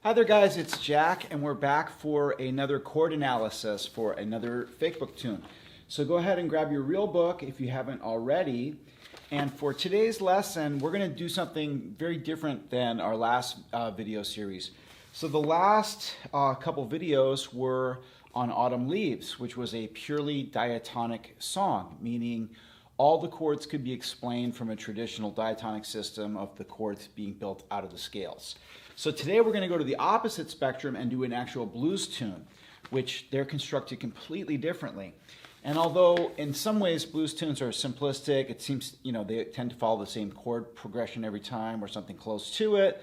Hi there guys, it's Jack and we're back for another chord analysis for another fake book tune. So go ahead and grab your real book if you haven't already. And for today's lesson, we're going to do something very different than our last video series. So the last couple videos were on Autumn Leaves, which was a purely diatonic song, meaning all the chords could be explained from a traditional diatonic system of the chords being built out of the scales. So today we're going to go to the opposite spectrum and do an actual blues tune, which they're constructed completely differently. And although in some ways blues tunes are simplistic, it seems, they tend to follow the same chord progression every time or something close to it.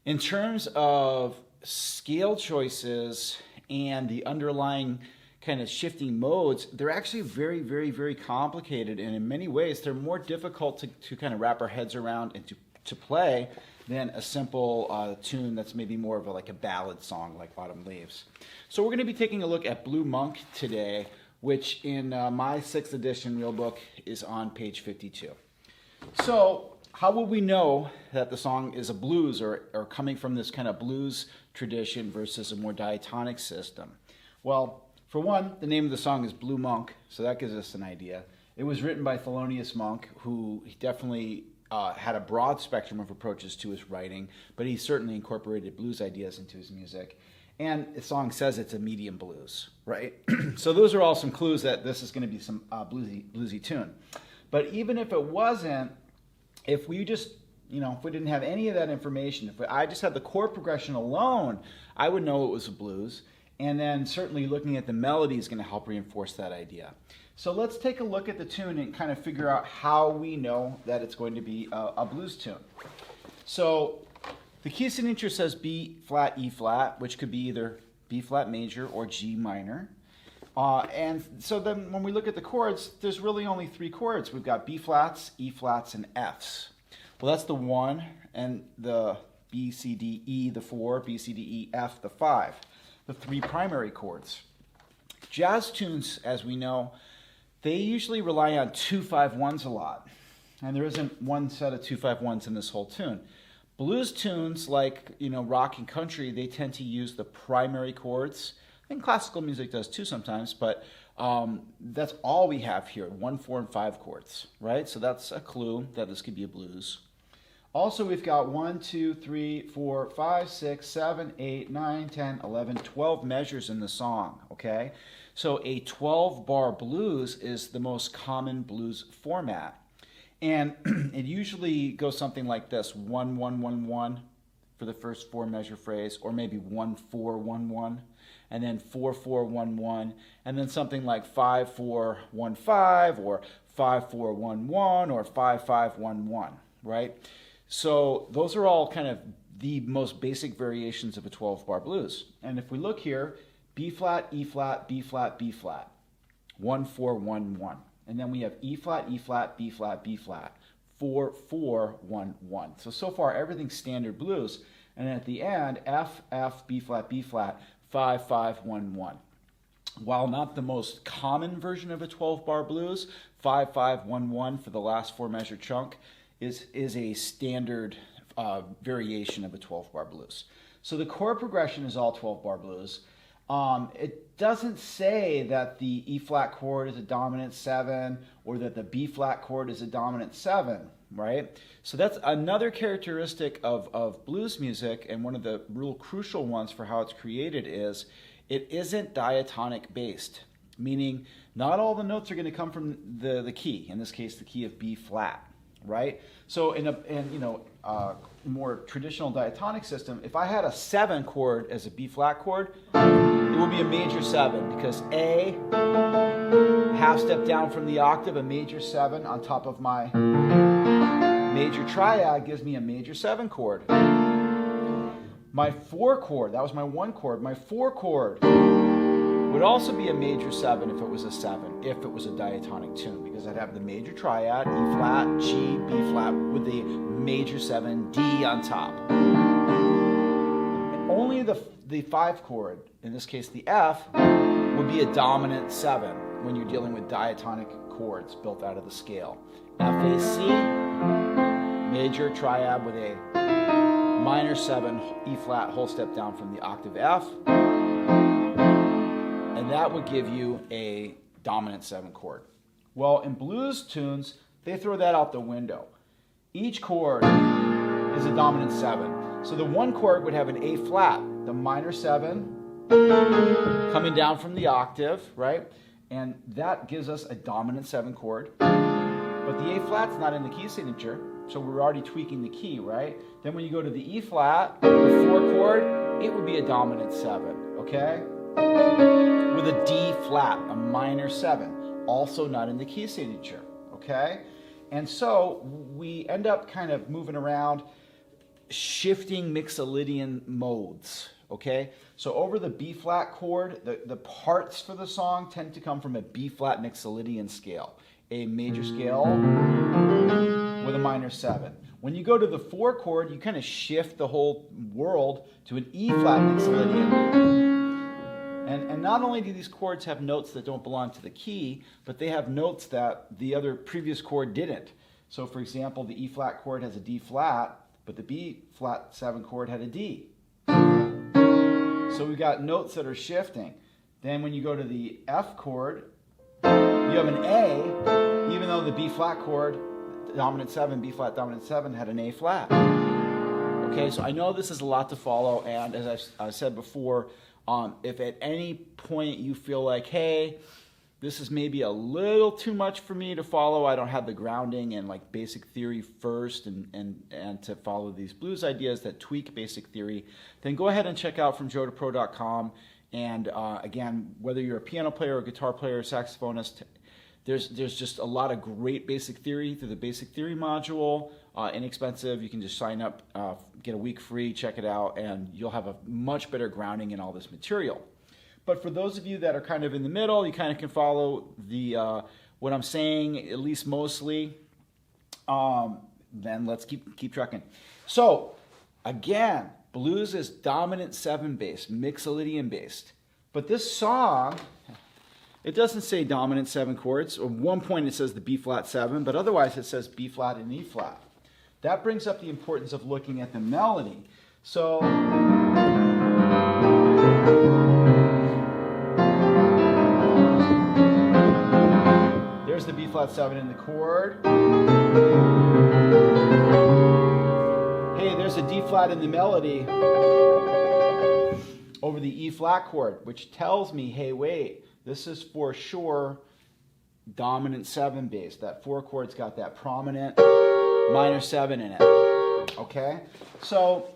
In terms of scale choices and the underlying kind of shifting modes, they're actually very, very, very complicated. And in many ways, they're more difficult to kind of wrap our heads around and to play than a simple tune that's maybe more of like a ballad song like Autumn Leaves. So we're going to be taking a look at Blue Monk today, which in my 6th edition real book is on page 52. So how will we know that the song is a blues or coming from this kind of blues tradition versus a more diatonic system? Well, for one, the name of the song is Blue Monk, so that gives us an idea. It was written by Thelonious Monk, who definitely had a broad spectrum of approaches to his writing, but he certainly incorporated blues ideas into his music. And the song says it's a medium blues, right? So those are all some clues that this is going to be some bluesy tune. But even if it wasn't, if we just, if we didn't have any of that information, if I just had the chord progression alone, I would know it was a blues. And then certainly looking at the melody is going to help reinforce that idea. So let's take a look at the tune and kind of figure out how we know that it's going to be a blues tune. So the key signature says B flat, E flat, which could be either B flat major or G minor. And so then when we look at the chords, there's really only 3 chords. We've got B flats, E flats, and Fs. Well, that's the 1, and the B, C, D, E, the 4, B, C, D, E, F, the 5. The 3 primary chords. Jazz tunes, as we know, they usually rely on 2-5-1s a lot. And there isn't one set of 2-5-1s in this whole tune. Blues tunes, like rock and country, they tend to use the primary chords. I think classical music does too sometimes, but that's all we have here, 1, 4, and 5 chords, right? So that's a clue that this could be a blues. Also, we've got 1, 2, 3, 4, 5, 6, 7, 8, 9, 10, 11, 12 measures in the song, okay? So a 12-bar blues is the most common blues format. And it usually goes something like this, 1, 1, 1, 1 for the first 4-measure phrase, or maybe 1, 4, 1, 1, and then 4, 4, 1, 1, and then something like 5, 4, 1, 5, or 5, 4, 1, 1, or 5, 5, 1, 1, right? So those are all kind of the most basic variations of a 12-bar blues. And if we look here, B flat, E flat, B flat, B flat, 1, 4, 1, 1. And then we have E flat, E flat, B flat, B flat, 4, 4, 1, 1. So far everything's standard blues. And then at the end, F, F, B flat, 5, 5, 1, 1. While not the most common version of a 12-bar blues, 5, 5, 1, 1 for the last 4-measure chunk is a standard variation of a 12-bar blues. So the chord progression is all 12-bar blues. It doesn't say that the E flat chord is a dominant 7 or that the B flat chord is a dominant 7, right? So that's another characteristic of blues music, and one of the real crucial ones for how it's created is it isn't diatonic based, meaning not all the notes are going to come from the key, in this case the key of B flat. Right? So in a more traditional diatonic system, if I had a 7 chord as a B flat chord, it would be a major 7 because A, half step down from the octave, a major 7 on top of my major triad gives me a major 7 chord. My 4 chord, that was my 1 chord, my 4 chord would also be a major 7 if it was a 7, if it was a diatonic tune, because I'd have the major triad, E flat, G, B flat, with the major 7, D on top. Only the 5 chord, in this case the F, would be a dominant 7 when you're dealing with diatonic chords built out of the scale. F, A, C, major triad with a minor 7, E flat, whole step down from the octave F. And that would give you a dominant 7 chord. Well, in blues tunes, they throw that out the window. Each chord is a dominant 7. So the one chord would have an A flat, the minor 7, coming down from the octave, right? And that gives us a dominant 7 chord. But the A flat's not in the key signature, so we're already tweaking the key, right? Then when you go to the E flat, the 4 chord, it would be a dominant 7, okay? With a D flat, a minor 7, also not in the key signature, okay? And so we end up kind of moving around, shifting Mixolydian modes, okay? So over the B flat chord, the parts for the song tend to come from a B flat Mixolydian scale, a major scale with a minor 7. When you go to the 4 chord, you kind of shift the whole world to an E flat Mixolydian. And not only do these chords have notes that don't belong to the key, but they have notes that the other previous chord didn't. So for example, the E flat chord has a D flat, but the B flat 7 chord had a D. So we've got notes that are shifting. Then when you go to the F chord, you have an A, even though the B flat chord, dominant 7, B flat dominant 7, had an A flat. Okay, so I know this is a lot to follow, and as I said before, if at any point you feel like, hey, this is maybe a little too much for me to follow, I don't have the grounding and like basic theory first and to follow these blues ideas that tweak basic theory, then go ahead and check out FromJoeToPro.com. And again, whether you're a piano player, or guitar player, or saxophonist, there's just a lot of great basic theory through the basic theory module. Inexpensive. You can just sign up, get a week free, check it out, and you'll have a much better grounding in all this material. But for those of you that are kind of in the middle, you kind of can follow the what I'm saying, at least mostly. Then let's keep trucking. So again, blues is dominant 7 based, Mixolydian based. But this song, it doesn't say dominant 7 chords. At one point it says the B flat 7, but otherwise it says B flat and E flat. That brings up the importance of looking at the melody. So there's the B flat 7 in the chord. Hey, there's a D flat in the melody over the E flat chord, which tells me, hey, wait, this is for sure dominant 7 bass. That 4 chord's got that prominent minor 7 in it. Okay? So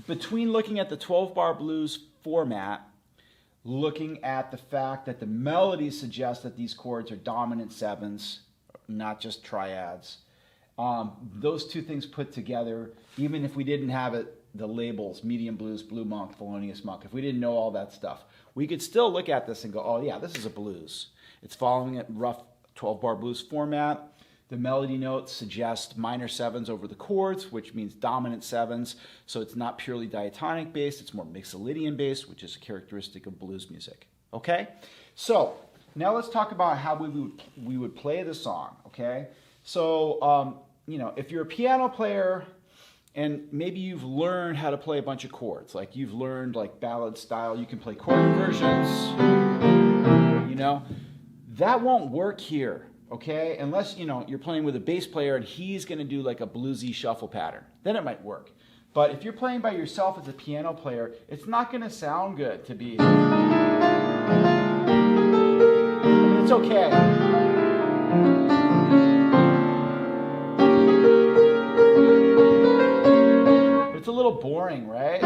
between looking at the 12-bar blues format, looking at the fact that the melody suggests that these chords are dominant 7s, not just triads, those two things put together, even if we didn't have the labels, medium blues, blue monk, Thelonious Monk, if we didn't know all that stuff, we could still look at this and go, oh yeah, this is a blues. It's following a rough 12-bar blues format. The melody notes suggest minor 7s over the chords, which means dominant 7s. So it's not purely diatonic based, it's more Mixolydian based, which is a characteristic of blues music. Okay? So now let's talk about how we would play the song. Okay? So, if you're a piano player and maybe you've learned how to play a bunch of chords, like you've learned like ballad style, you can play chord inversions, that won't work here. Okay, unless you're playing with a bass player and he's going to do like a bluesy shuffle pattern, then it might work. But if you're playing by yourself as a piano player, it's not going to sound good to be. It's okay. But it's a little boring, right?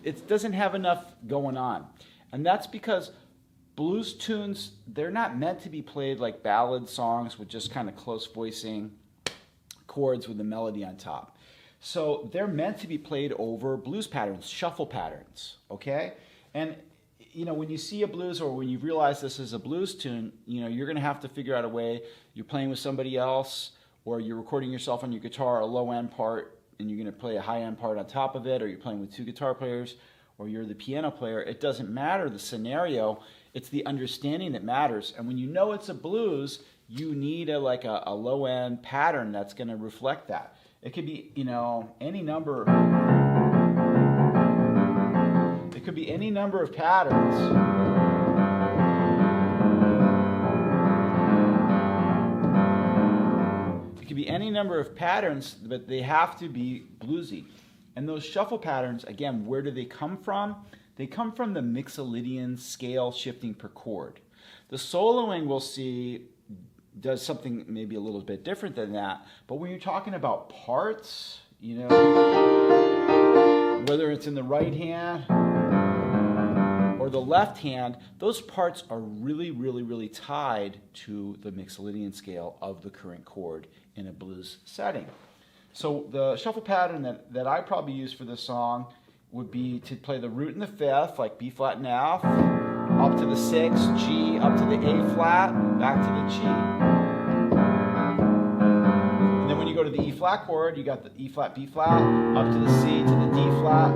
It doesn't have enough going on. And that's because blues tunes, they're not meant to be played like ballad songs with just kind of close voicing, chords with the melody on top. So they're meant to be played over blues patterns, shuffle patterns, okay? And when you see a blues or when you realize this is a blues tune, you're going to have to figure out a way. You're playing with somebody else, or you're recording yourself on your guitar, a low-end part, and you're going to play a high-end part on top of it, or you're playing with 2 guitar players, or you're the piano player. It doesn't matter the scenario. It's the understanding that matters. And when you know it's a blues, you need a low-end pattern that's going to reflect that. It could be, any number. It could be any number of patterns. It could be any number of patterns, but they have to be bluesy. And those shuffle patterns, again, where do they come from? They come from the Mixolydian scale shifting per chord. The soloing, we'll see, does something maybe a little bit different than that. But when you're talking about parts, whether it's in the right hand or the left hand, those parts are really, really, really tied to the Mixolydian scale of the current chord in a blues setting. So the shuffle pattern that I probably use for this song would be to play the root and the fifth, like B flat and F, up to the 6, G, up to the A flat, back to the G. And then when you go to the E flat chord, you got the E flat, B flat, up to the C, to the D flat,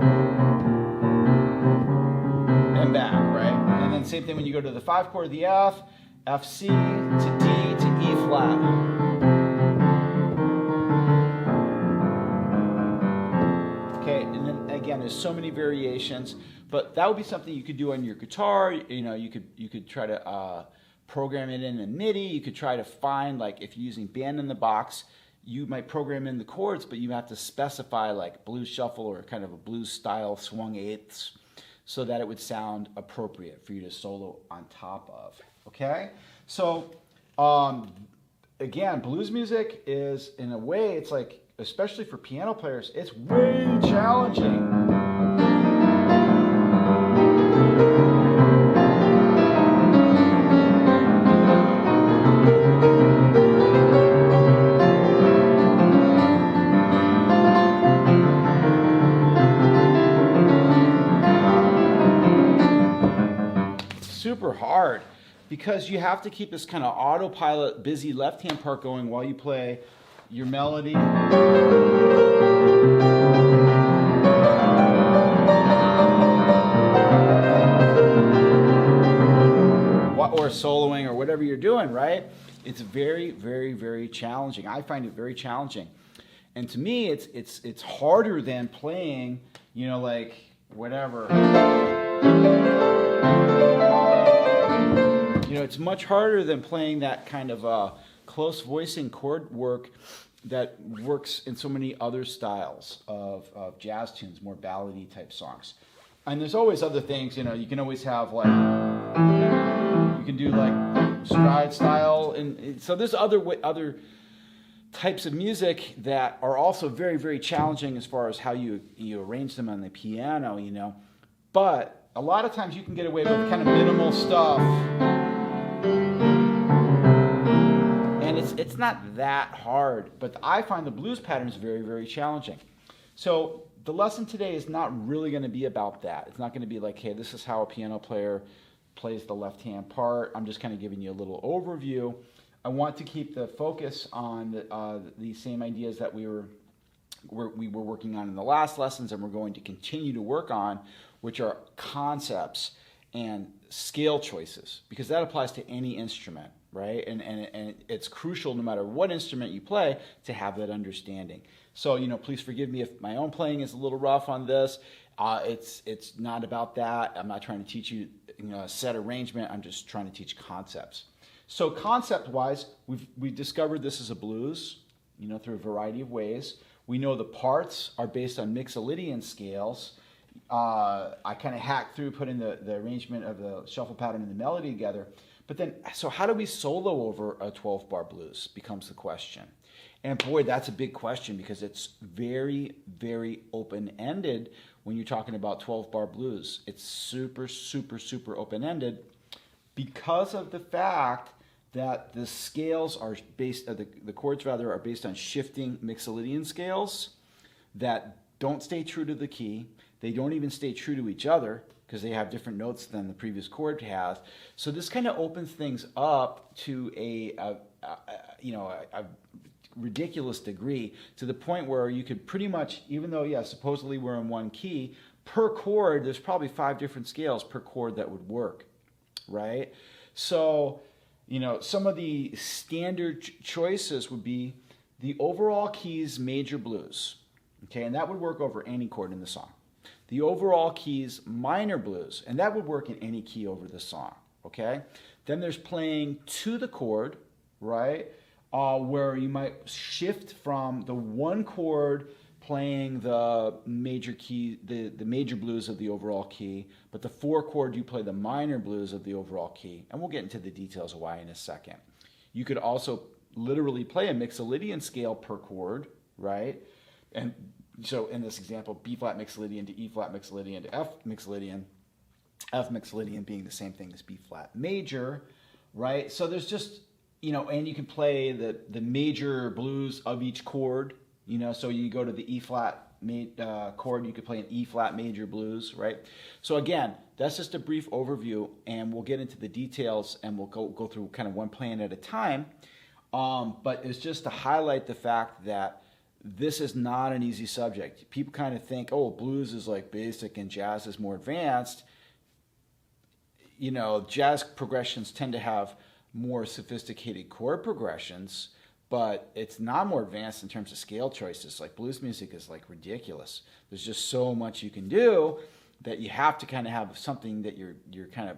and back, right? And then same thing when you go to the 5 chord, the F, F, C, to D, to E flat. Again, there's so many variations, but that would be something you could do on your guitar. You could try to program it in a MIDI. You could try to find, like, if you're using Band in the Box, you might program in the chords, but you have to specify like blues shuffle or kind of a blues style swung eighths so that it would sound appropriate for you to solo on top of. Okay, so again, blues music is, in a way, it's like, especially for piano players, it's way challenging. Super hard, because you have to keep this kind of autopilot, busy left-hand part going while you play your melody. Or soloing or whatever you're doing, right? It's very, very, very challenging. I find it very challenging. And to me, it's harder than playing, like whatever. It's much harder than playing that kind of close voicing chord work that works in so many other styles of jazz tunes, more ballady type songs. And there's always other things, you can always have like, you can do like stride style, and so there's other types of music that are also very, very challenging as far as how you arrange them on the piano, But a lot of times you can get away with kind of minimal stuff, and it's not that hard. But I find the blues patterns very, very challenging. So the lesson today is not really going to be about that. It's not going to be like, hey, this is how a piano player plays the left-hand part. I'm just kind of giving you a little overview. I want to keep the focus on the same ideas that we were working on in the last lessons, and we're going to continue to work on, which are concepts and scale choices, because that applies to any instrument, right? And it's crucial, no matter what instrument you play, to have that understanding. So, please forgive me if my own playing is a little rough on this. It's not about that. I'm not trying to teach you, a set arrangement. I'm just trying to teach concepts. So concept-wise, we've discovered this is a blues, through a variety of ways. We know the parts are based on Mixolydian scales. I kind of hacked through putting the arrangement of the shuffle pattern and the melody together. But then, so how do we solo over a 12-bar blues becomes the question. And boy, that's a big question, because it's very, very open-ended when you're talking about 12-bar blues. It's super, super, super open-ended because of the fact that the scales are based, the chords rather, are based on shifting Mixolydian scales that don't stay true to the key. They don't even stay true to each other because they have different notes than the previous chord has. So this kind of opens things up to a ridiculous degree, to the point where you could pretty much, even though, yeah, supposedly we're in one key, per chord, there's probably 5 different scales per chord that would work. right? So, some of the standard choices would be the overall keys major blues, okay, and that would work over any chord in the song. The overall keys minor blues, and that would work in any key over the song, okay? Then there's playing to the chord, right, where you might shift from the one chord playing the major key, the major blues of the overall key, but the 4 chord you play the minor blues of the overall key, and we'll get into the details of why in a second. You could also literally play a Mixolydian scale per chord, right? And so in this example, B flat Mixolydian to E flat Mixolydian to F Mixolydian being the same thing as B flat major, right? So there's just, and you can play the major blues of each chord, so you go to the E flat chord, you could play an E flat major blues, right? So again, that's just a brief overview, and we'll get into the details, and we'll go through kind of one plan at a time. But it's just to highlight the fact that this is not an easy subject. People kind of think, oh, blues is like basic and jazz is more advanced. Jazz progressions tend to have more sophisticated chord progressions, but it's not more advanced in terms of scale choices. Like blues music is like ridiculous. There's just so much you can do that you have to kind of have something that you're kind of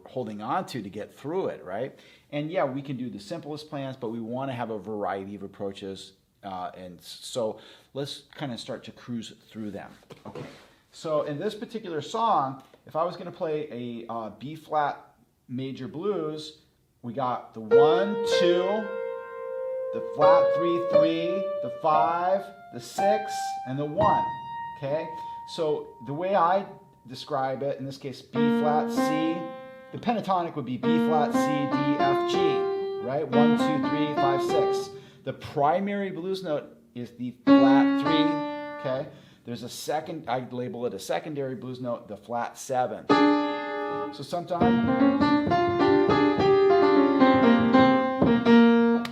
holding on to get through it, right? And yeah, we can do the simplest plans, but we want to have a variety of approaches. And so let's kind of start to cruise through them. Okay. So in this particular song, if I was going to play a B flat major blues, we got the 1, 2, the flat 3, 3, the 5, the 6, and the 1. Okay. So the way I describe it, in this case, B flat, C, the pentatonic would be B flat, C, D, F, G, right? 1, 2, 3, 5, 6. The primary blues note is the flat 3, okay? There's a second, I label it a secondary blues note, the flat 7. So sometimes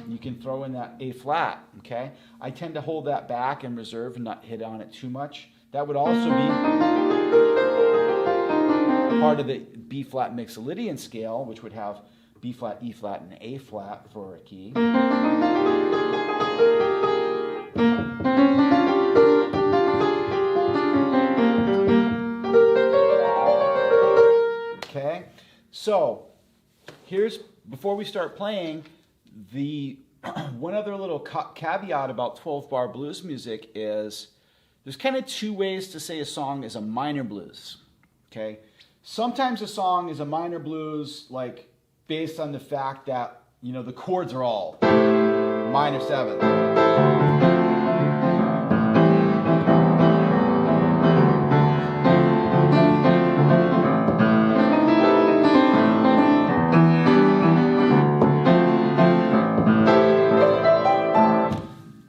you can throw in that A flat, okay? I tend to hold that back and reserve and not hit on it too much. That would also be part of the B flat Mixolydian scale, which would have B flat, E flat, and A flat for a key. Okay, so before we start playing, the one other little caveat about 12-bar blues music is there's kind of 2 ways to say a song is a minor blues. Okay, sometimes a song is a minor blues, like based on the fact that, the chords are all minor 7.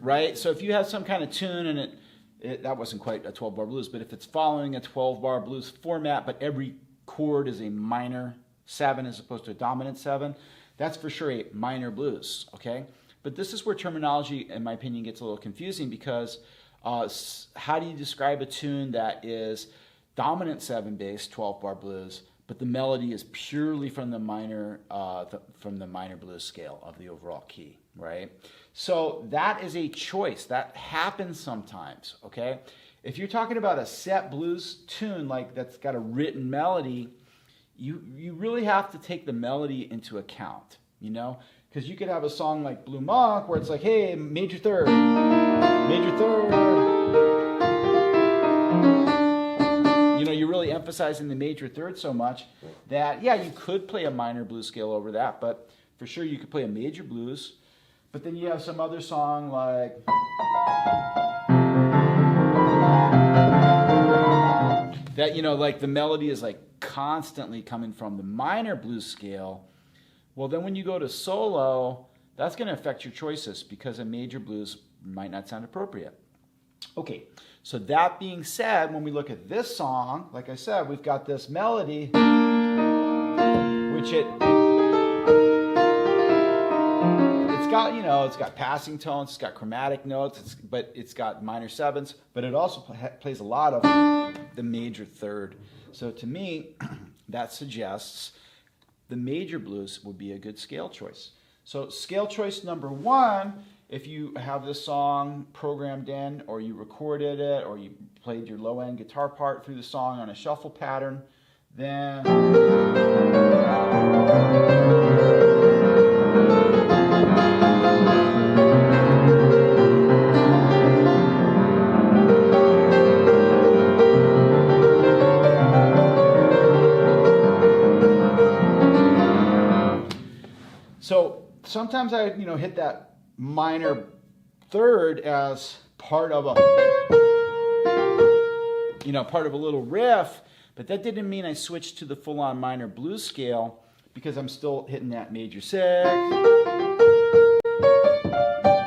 Right? So if you have some kind of tune and that wasn't quite a 12-bar blues, but if it's following a 12-bar blues format, but every chord is a minor 7 as opposed to a dominant 7, that's for sure a minor blues, okay? But this is where terminology, in my opinion, gets a little confusing, because how do you describe a tune that is dominant 7 based 12-bar blues, but the melody is purely from the minor blues scale of the overall key, right? So that is a choice. That happens sometimes, okay? If you're talking about a set blues tune like that's got a written melody, you really have to take the melody into account, because you could have a song like Blue Monk where it's like, hey, major third, major third. You're really emphasizing the major third so much that, yeah, you could play a minor blues scale over that, but for sure you could play a major blues. But then you have some other song like that, like the melody is like constantly coming from the minor blues scale. Well, then when you go to solo, that's going to affect your choices, because a major blues might not sound appropriate. Okay, so that being said, when we look at this song, like I said, we've got this melody, which it's got passing tones, it's got chromatic notes, but it's got minor 7s, but it also plays a lot of the major third. So to me, that suggests the major blues would be a good scale choice. So scale choice number 1, if you have this song programmed in, or you recorded it, or you played your low-end guitar part through the song on a shuffle pattern, then so sometimes I, hit that minor third as part of a, part of a little riff, but that didn't mean I switched to the full-on minor blues scale, because I'm still hitting that major 6.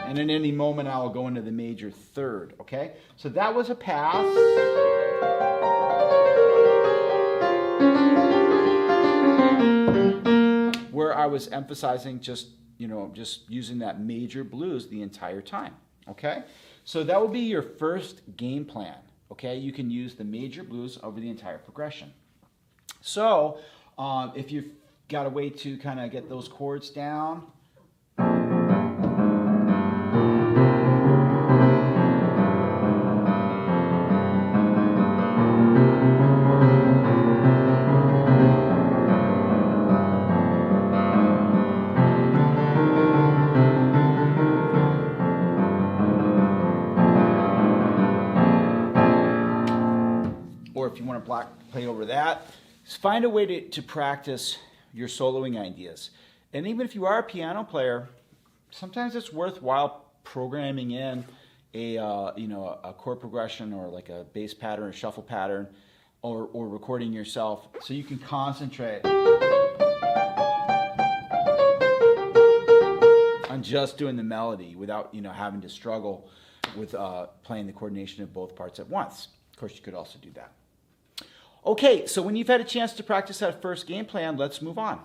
And in any moment I'll go into the major 3rd, okay? So that was a pass. Where I was emphasizing just using that major blues the entire time, okay? So that would be your first game plan, okay? You can use the major blues over the entire progression. So if you've got a way to kind of get those chords down, or if you want to play over that, find a way to practice your soloing ideas. And even if you are a piano player, sometimes it's worthwhile programming in a chord progression, or like a bass pattern or shuffle pattern, or recording yourself, so you can concentrate on just doing the melody without having to struggle with playing the coordination of both parts at once. Of course, you could also do that. Okay, so when you've had a chance to practice that first game plan, let's move on.